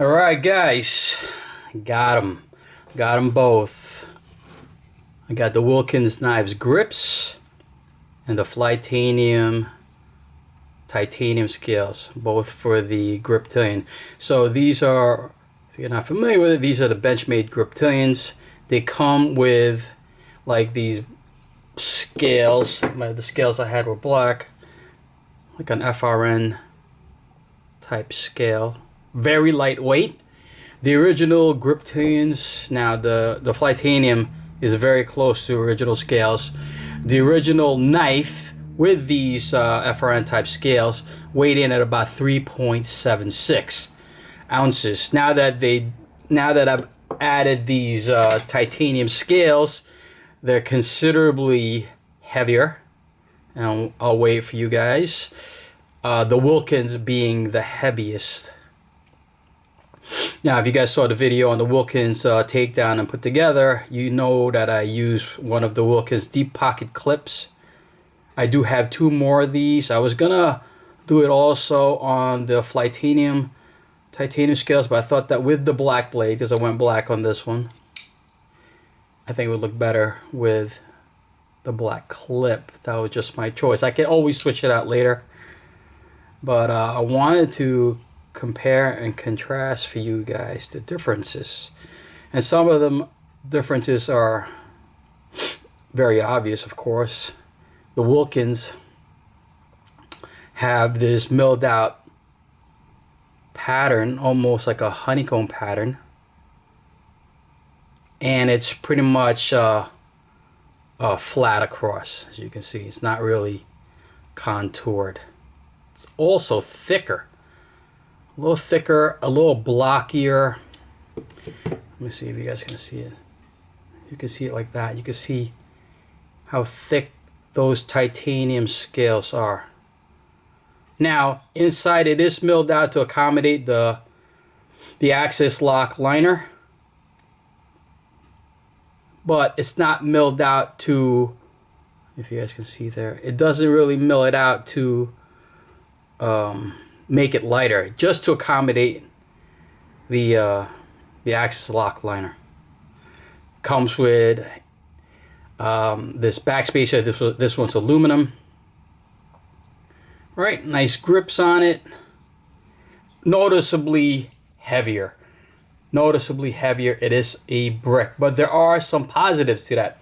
All right, guys, got them both. I got the Wilkins knives grips and the Flytanium titanium scales, both for the Griptilian. So these are, if you're not familiar with it, these are the Benchmade Griptilians. They come with like these scales. The scales I had were black, like an FRN type scale. Very lightweight. The original Griptilians, now the Flytanium is very close to original scales. The original knife with these FRN type scales weighed in at about 3.76 ounces. Now that I've added these titanium scales, they're considerably heavier, and I'll weigh it for you guys. The Wilkins being the heaviest. Now, if you guys saw the video on the Wilkins takedown and put together, you know that I use one of the Wilkins deep pocket clips. I do have two more of these. I was gonna do it also on the Flytanium titanium scales, but I thought that with the black blade, because I went black on this one, I think it would look better with the black clip. That was just my choice. I can always switch it out later, but I wanted to compare and contrast for you guys the differences, and some of them differences are very obvious. Of course, the Wilkins have this milled out pattern, almost like a honeycomb pattern, and it's pretty much flat across. As you can see, it's not really contoured. It's also thicker. A little thicker, a little blockier. Let me see if you guys can see it. You can see it like that. You can see how thick those titanium scales are. Now, inside it is milled out to accommodate the axis lock liner, but it's not milled out to, if you guys can see there, it doesn't really mill it out to make it lighter, just to accommodate the axis lock liner. Comes with this backspacer. This one's aluminum. Right, nice grips on it. Noticeably heavier. Noticeably heavier. It is a brick, but there are some positives to that.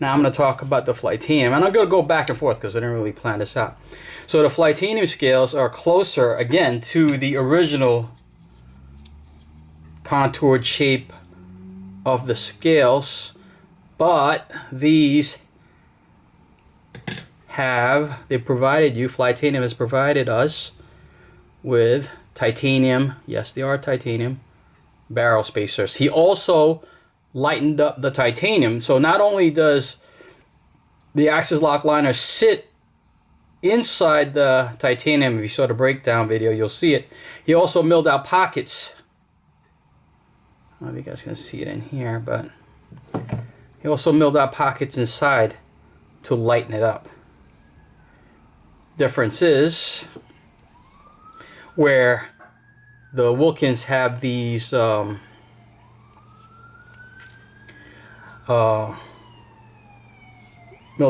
Now I'm going to talk about the Flytanium, and I'm going to go back and forth because I didn't really plan this out. So the Flytanium scales are closer, again, to the original contoured shape of the scales, but these Flytanium has provided us with titanium, yes, they are titanium, barrel spacers. He also lightened up the titanium, so not only does the axis lock liner sit inside the titanium, if you saw the breakdown video you'll see it, he also milled out pockets. I don't know if you guys can see it in here, but he also milled out pockets inside to lighten it up. Difference is where the Wilkins have these milled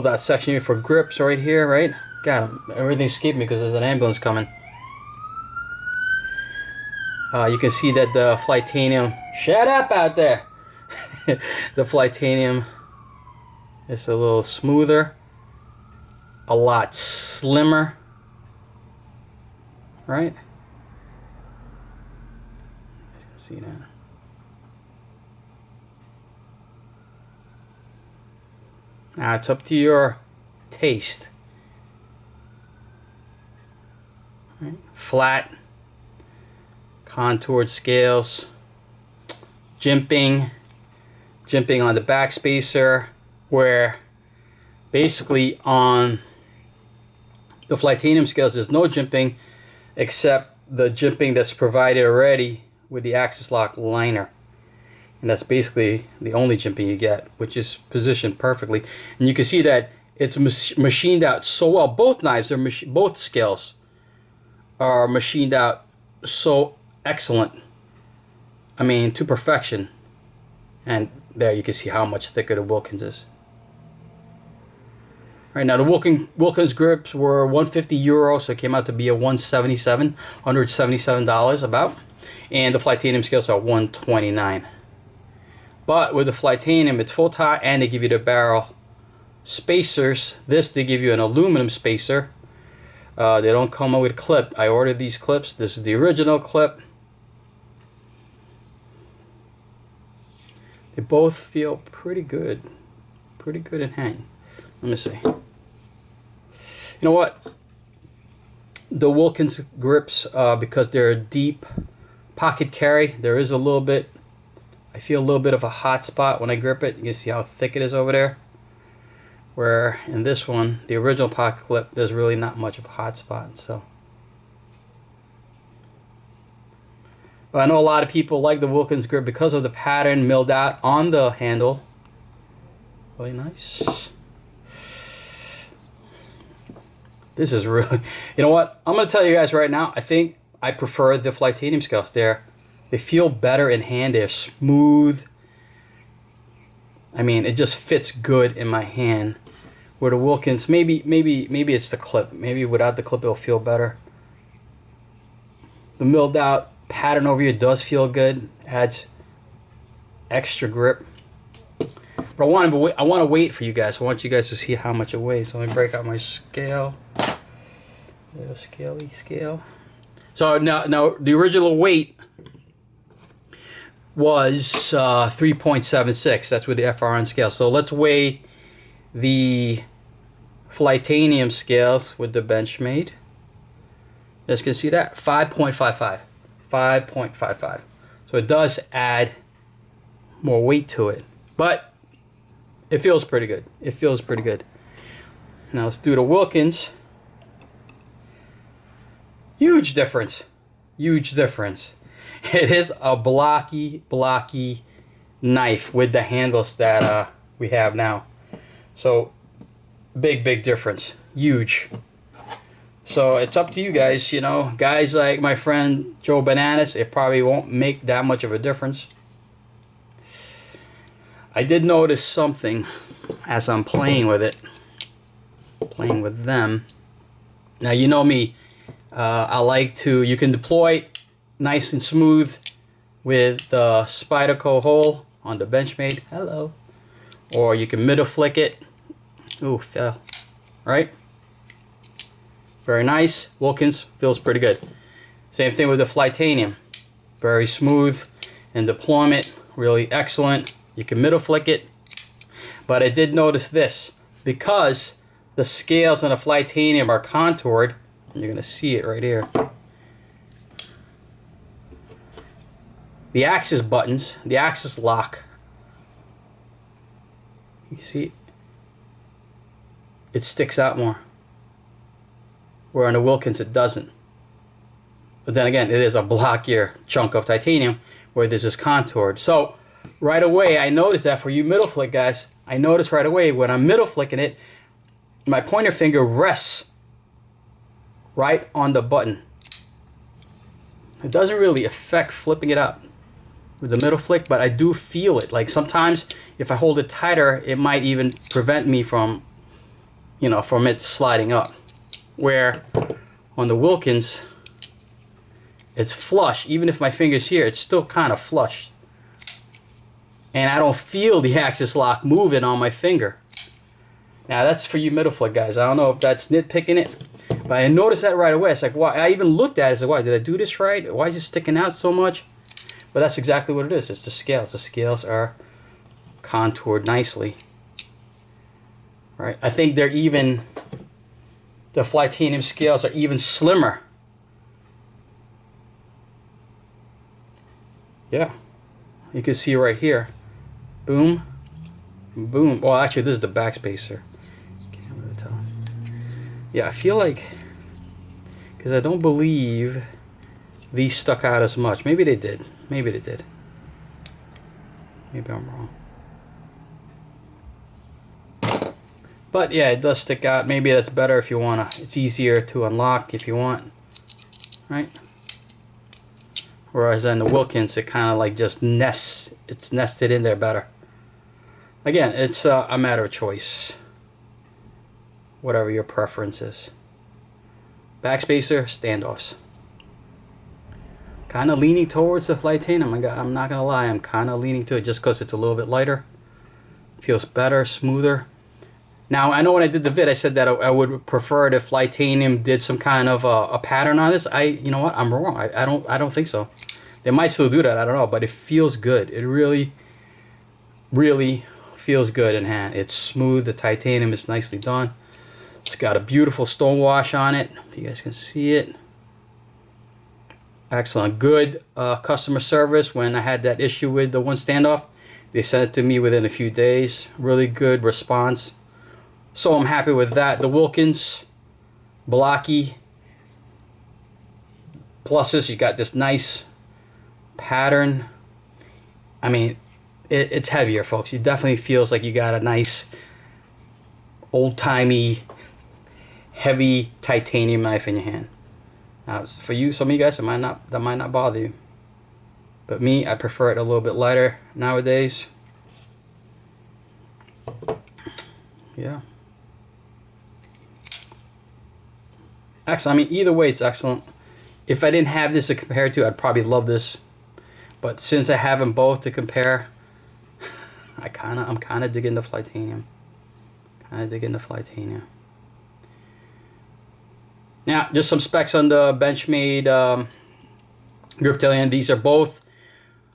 out section here for grips right here, right? God, everything escaped me because there's an ambulance coming. You can see that the Flytanium, shut up out there. The Flytanium is a little smoother, a lot slimmer, right? You can see that. Now it's up to your taste. Right. Flat, contoured scales, jimping on the back spacer, where basically on the Flytanium scales there's no jimping except the jimping that's provided already with the axis lock liner. And that's basically the only jimping you get, which is positioned perfectly. And you can see that it's machined out so well. Both knives, both scales are machined out so excellent I mean, to perfection. And there you can see how much thicker the Wilkins is. Right now, the Wilkins grips were 150 euro, so it came out to be a $177 about. And the Flytanium scales are 129. But with the Flytanium, it's full tie, and they give you the barrel spacers. This, they give you an aluminum spacer. They don't come with a clip. I ordered these clips. This is the original clip. They both feel pretty good. Pretty good in hand. Let me see. You know what? The Wilkins grips, because they're a deep pocket carry, there is a little bit, I feel a little bit of a hot spot when I grip it. You can see how thick it is over there. Where in this one, the original pocket clip, there's really not much of a hot spot. So, but I know a lot of people like the Wilkins grip because of the pattern milled out on the handle. Really nice. This is really, you know what? I'm going to tell you guys right now, I think I prefer the Flytanium scales. They feel better in hand. They're smooth. I mean, it just fits good in my hand. Where the Wilkins, maybe it's the clip. Maybe without the clip, it'll feel better. The milled out pattern over here does feel good. Adds extra grip. But I want to wait for you guys. I want you guys to see how much it weighs. So let me break out my scale. Scale. So now the original weight was 3.76. That's with the FRN scale. So let's weigh the Flytanium scales with the Benchmade. You guys can see that 5.55. 5.55. So it does add more weight to it, but it feels pretty good. It feels pretty good. Now let's do the Wilkins. Huge difference. Huge difference. It is a blocky knife with the handles that we have now. So big difference. Huge. So it's up to you guys, you know. Guys like my friend Joe Bananas, it probably won't make that much of a difference. I did notice something as I'm playing with it. Playing with them. Now you know me. I like to, you can deploy it nice and smooth with the Spyderco hole on the Benchmade. Hello. Or you can middle flick it. Ooh, fell. Right? Very nice. Wilkins feels pretty good. Same thing with the Flytanium. Very smooth in deployment. Really excellent. You can middle flick it. But I did notice this. Because the scales on the Flytanium are contoured, you're going to see it right here. The axis buttons, the axis lock, you can see it sticks out more. Where on the Wilkins it doesn't. But then again, it is a blockier chunk of titanium where this is contoured. So right away, I noticed that for you middle flick guys, I noticed right away when I'm middle flicking it, my pointer finger rests right on the button. It doesn't really affect flipping it up with the middle flick, but I do feel it. Like sometimes if I hold it tighter, it might even prevent me from, you know, from it sliding up. Where on the Wilkins, it's flush. Even if my finger's here, it's still kind of flush. And I don't feel the axis lock moving on my finger. Now that's for you middle flick guys. I don't know if that's nitpicking it, but I noticed that right away. It's like, why? I even looked at it. It's like, why? Did I do this right? Why is it sticking out so much? But that's exactly what it is. It's the scales. The scales are contoured nicely. Right? I think they're even, the Flytanium scales are even slimmer. Yeah. You can see right here. Boom. Boom. Well, actually, this is the back spacer. Can't really tell. Yeah, I feel like, because I don't believe these stuck out as much. Maybe they did. Maybe they did. Maybe I'm wrong. But yeah, it does stick out. Maybe that's better if you wanna. It's easier to unlock if you want. Right? Whereas on the Wilkins, it kind of like just nests, it's nested in there better. Again, it's a matter of choice. Whatever your preference is. Backspacer, standoffs. Kind of leaning towards the Flytanium. I'm not going to lie, I'm kind of leaning to it just because it's a little bit lighter. Feels better, smoother. Now, I know when I did the vid, I said that I would prefer it if Flytanium did some kind of a pattern on this. You know what? I'm wrong. I don't think so. They might still do that. I don't know, but it feels good. It really, really feels good in hand. It's smooth. The titanium is nicely done. It's got a beautiful stone wash on it. If you guys can see it. Excellent. Good customer service. When I had that issue with the one standoff, they sent it to me within a few days. Really good response. So I'm happy with that. The Wilkins, blocky. Pluses, you got this nice pattern. I mean, it's heavier, folks. It definitely feels like you got a nice old-timey, heavy titanium knife in your hand. Now, for you, some of you guys, that might not bother you. But me, I prefer it a little bit lighter nowadays. Yeah. Excellent. I mean, either way, it's excellent. If I didn't have this to compare to, I'd probably love this. But since I have them both to compare, I'm kind of digging the Flytanium. Now, just some specs on the Benchmade grip. These are both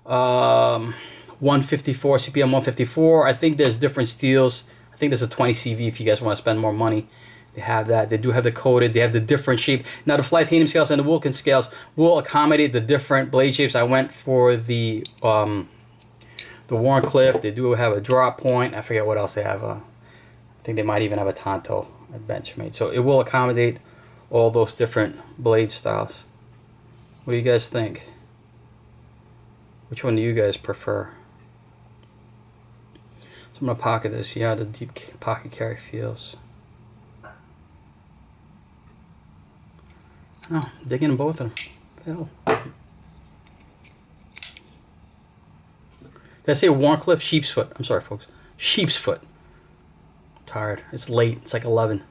154 CPM 154. I think there's different steels. I think there's a 20 CV if you guys want to spend more money. They have that. They do have the coated. They have the different shape. Now, the Flytanium scales and the Wilkins scales will accommodate the different blade shapes. I went for the Warncliffe. They do have a drop point. I forget what else they have. I think they might even have a Tonto at Benchmade. So it will accommodate all those different blade styles. What do you guys think? Which one do you guys prefer? So I'm going to pocket this. See how the deep pocket carry feels. Oh, digging in both of them. Hell. Did I say Warncliffe? Sheep's foot. I'm sorry, folks. Sheep's foot. I'm tired. It's late. It's like 11.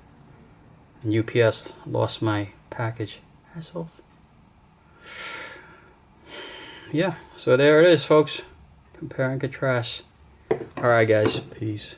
And UPS lost my package. Assholes. Yeah, so there it is, folks. Compare and contrast. Alright, guys. Peace.